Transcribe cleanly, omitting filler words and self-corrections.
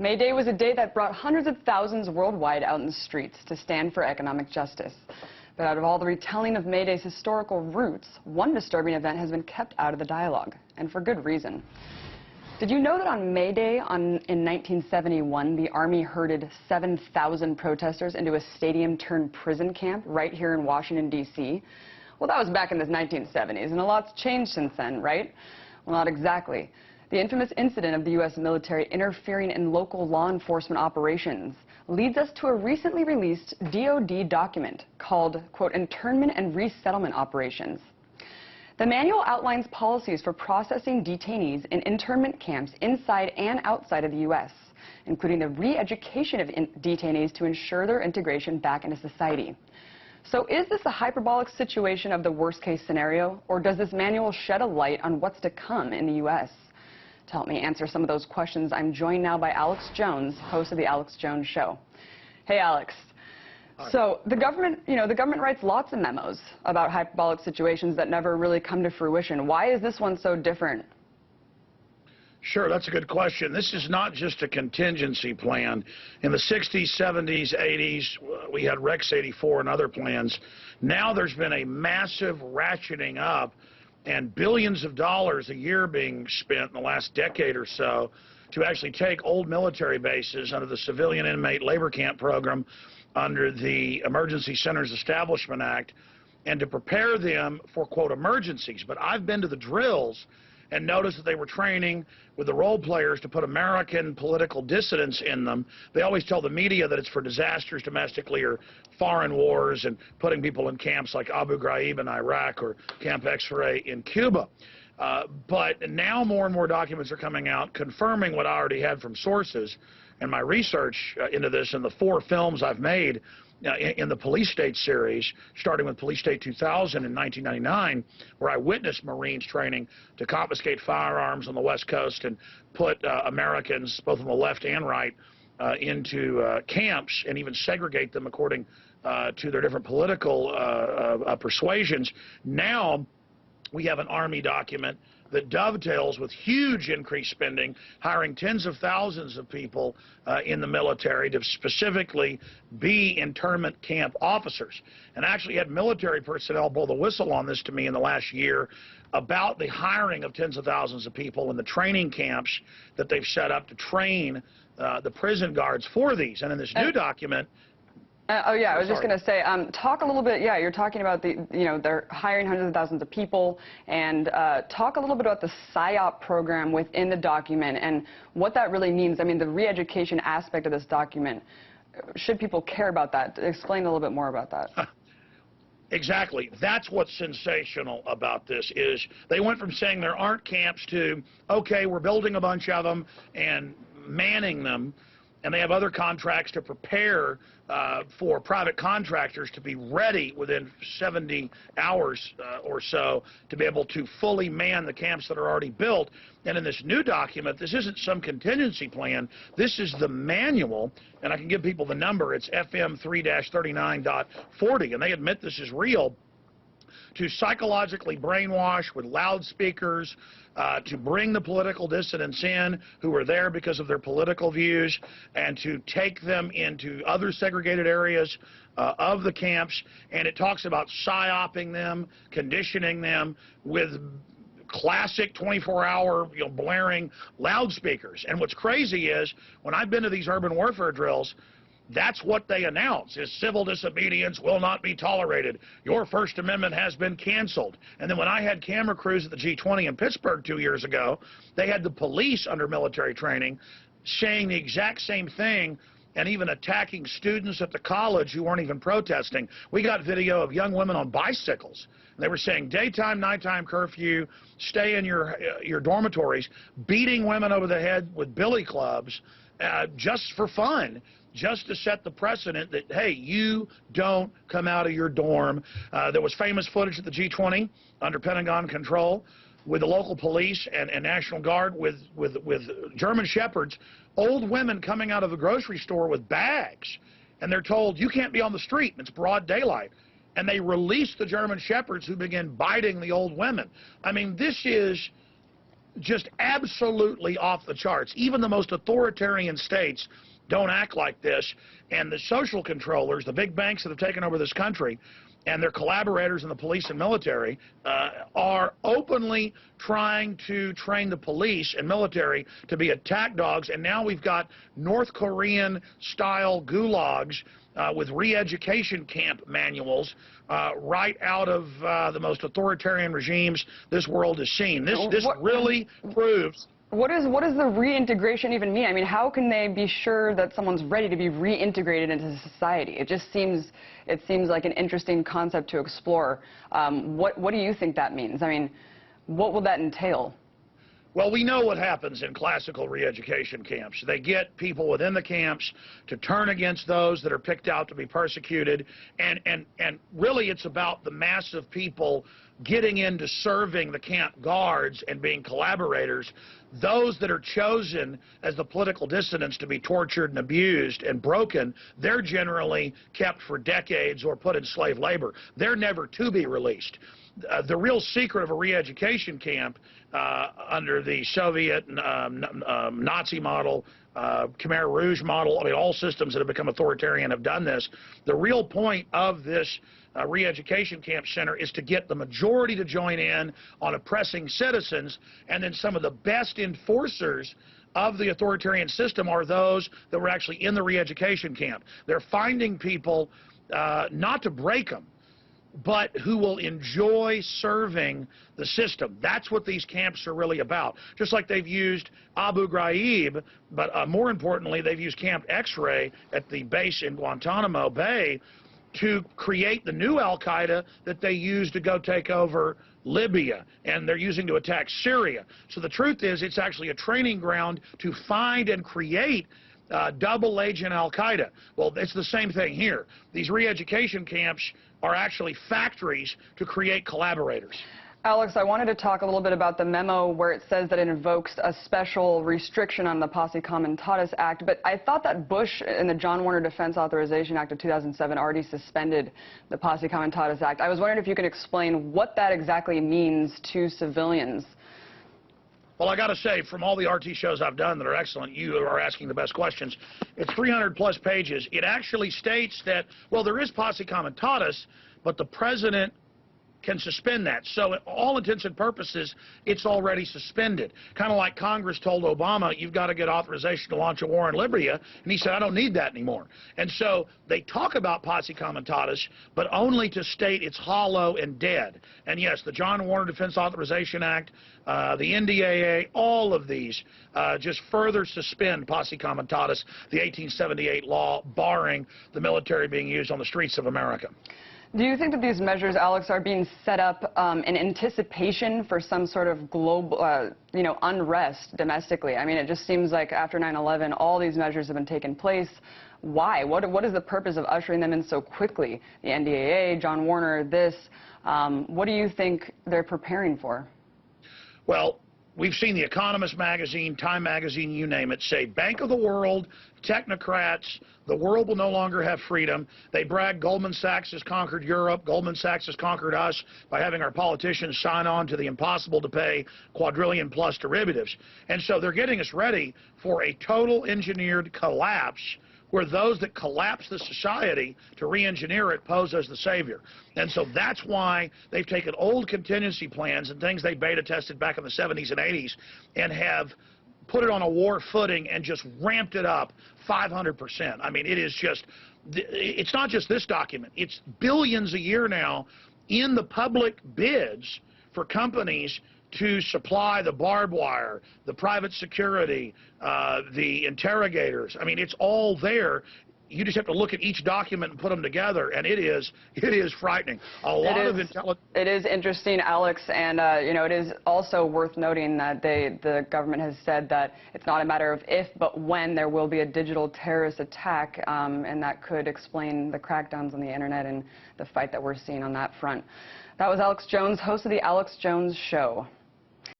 May Day was a day that brought hundreds of thousands worldwide out in the streets to stand for economic justice. But out of all the retelling of May Day's historical roots, one disturbing event has been kept out of the dialogue, and for good reason. Did you know that on May Day in 1971, the Army herded 7,000 protesters into a stadium-turned-prison camp right here in Washington, D.C.? Well, that was back in the 1970s, and a lot's changed since then, right? Well, not exactly. The infamous incident of the U.S. military interfering in local law enforcement operations leads us to a recently released DoD document called, quote, Internment and Resettlement Operations. The manual outlines policies for processing detainees in internment camps inside and outside of the U.S., including the re-education of detainees to ensure their integration back into society. So is this a hyperbolic situation of the worst-case scenario, or does this manual shed a light on what's to come in the U.S.? To help me answer some of those questions, I'm joined now by Alex Jones, host of The Alex Jones Show. Hey, Alex. Hi. So the government writes lots of memos about hyperbolic situations that never really come to fruition. Why is this one so different? Sure, that's a good question. This is not just a contingency plan. In the 60s, 70s, 80s, we had Rex 84 and other plans. Now there's been a massive ratcheting up and billions of dollars a year being spent in the last decade or so to actually take old military bases under the Civilian Inmate Labor Camp Program under the Emergency Centers Establishment Act and to prepare them for, quote, emergencies. But I've been to the drills and noticed that they were training with the role players to put American political dissidents in them. They always tell the media that it's for disasters domestically or foreign wars and putting people in camps like Abu Ghraib in Iraq or Camp X-Ray in Cuba. But now more and more documents are coming out confirming what I already had from sources and my research into this and the 4 films I've made in the Police State series, starting with Police State 2000 in 1999, where I witnessed Marines training to confiscate firearms on the West Coast and put Americans, both on the left and right, into camps and even segregate them according to their different political persuasions. Now we have an Army document that dovetails with huge increased spending, hiring tens of thousands of people in the military to specifically be internment camp officers. And I actually had military personnel blow the whistle on this to me in the last year about the hiring of tens of thousands of people in the training camps that they've set up to train the prison guards for these. And in this new document, oh, yeah, I was just going to say, talk a little bit, yeah, you're talking about they're hiring hundreds of thousands of people, and talk a little bit about the PSYOP program within the document and what that really means. I mean, the re-education aspect of this document, should people care about that? Explain a little bit more about that. Exactly. That's what's sensational about this is they went from saying there aren't camps to, okay, we're building a bunch of them and manning them, and they have other contracts to prepare for private contractors to be ready within 70 hours or so to be able to fully man the camps that are already built. And in this new document, this isn't some contingency plan. This is the manual, and I can give people the number. It's FM 3-39.40, and they admit this is real. To psychologically brainwash with loudspeakers, to bring the political dissidents in who are there because of their political views, and to take them into other segregated areas of the camps. And it talks about psyoping them, conditioning them with classic 24-hour blaring loudspeakers. And what's crazy is when I've been to these urban warfare drills, that's what they announce, is civil disobedience will not be tolerated. Your First Amendment has been canceled. And then when I had camera crews at the G20 in Pittsburgh 2 years ago, they had the police under military training saying the exact same thing and even attacking students at the college who weren't even protesting. We got video of young women on bicycles. They were saying daytime, nighttime curfew, stay in your dormitories, beating women over the head with billy clubs just for fun, just to set the precedent that, hey, you don't come out of your dorm. There was famous footage at the G20 under Pentagon control with the local police and National Guard with German Shepherds, old women coming out of the grocery store with bags. And they're told, you can't be on the street. It's broad daylight. And they release the German Shepherds who begin biting the old women. I mean, this is just absolutely off the charts. Even the most authoritarian states don't act like this, and the social controllers, the big banks that have taken over this country, and their collaborators in the police and military are openly trying to train the police and military to be attack dogs. And now we've got North Korean-style gulags with re-education camp manuals right out of the most authoritarian regimes this world has seen. This really proves... What does the reintegration even mean? I mean, how can they be sure that someone's ready to be reintegrated into society? It seems like an interesting concept to explore. What do you think that means? I mean, what will that entail? Well, we know what happens in classical re-education camps. They get people within the camps to turn against those that are picked out to be persecuted, and really it's about the mass of people getting into serving the camp guards and being collaborators. Those that are chosen as the political dissidents to be tortured and abused and broken, they're generally kept for decades or put in slave labor. They're never to be released. The real secret of a re-education camp under the Soviet Nazi model, Khmer Rouge model, I mean, all systems that have become authoritarian have done this. The real point of this re-education camp center is to get the majority to join in on oppressing citizens, and then some of the best enforcers of the authoritarian system are those that were actually in the re-education camp. They're finding people not to break them, but who will enjoy serving the system. That's what these camps are really about. Just like they've used Abu Ghraib, but more importantly, they've used Camp X-Ray at the base in Guantanamo Bay to create the new Al-Qaeda that they use to go take over Libya, and they're using to attack Syria. So the truth is, it's actually a training ground to find and create double agent Al-Qaeda. Well, it's the same thing here. These re-education camps are actually factories to create collaborators. Alex, I wanted to talk a little bit about the memo where it says that it invokes a special restriction on the Posse Comitatus Act, but I thought that Bush in the John Warner Defense Authorization Act of 2007 already suspended the Posse Comitatus Act. I was wondering if you could explain what that exactly means to civilians. Well, I got to say, from all the RT shows I've done that are excellent, you are asking the best questions. It's 300-plus pages. It actually states that, well, there is Posse Comitatus, but the president can suspend that. So, all intents and purposes, it's already suspended. Kind of like Congress told Obama, you've got to get authorization to launch a war in Libya, and he said, I don't need that anymore. And so, they talk about Posse Comitatus, but only to state it's hollow and dead. And yes, the John Warner Defense Authorization Act, the NDAA, all of these just further suspend Posse Comitatus, the 1878 law barring the military being used on the streets of America. Do you think that these measures, Alex, are being set up in anticipation for some sort of global, unrest domestically? I mean, it just seems like after 9/11, all these measures have been taking place. Why? What is the purpose of ushering them in so quickly? The NDAA, John Warner, this. What do you think they're preparing for? Well, we've seen The Economist magazine, Time magazine, you name it, say Bank of the World, technocrats, the world will no longer have freedom. They brag Goldman Sachs has conquered Europe, Goldman Sachs has conquered us by having our politicians sign on to the impossible to pay quadrillion plus derivatives. And so they're getting us ready for a total engineered collapse where those that collapse the society to re-engineer it pose as the savior. And so that's why they've taken old contingency plans and things they beta tested back in the 70s and 80s and have put it on a war footing and just ramped it up 500%. I mean, it is just, it's not just this document. It's billions a year now in the public bids for companies to supply the barbed wire, the private security, the interrogators. I mean, it's all there. You just have to look at each document and put them together, and it is frightening. It is interesting, Alex, and it is also worth noting that the government has said that it's not a matter of if, but when there will be a digital terrorist attack, and that could explain the crackdowns on the internet and the fight that we're seeing on that front. That was Alex Jones, host of the Alex Jones Show.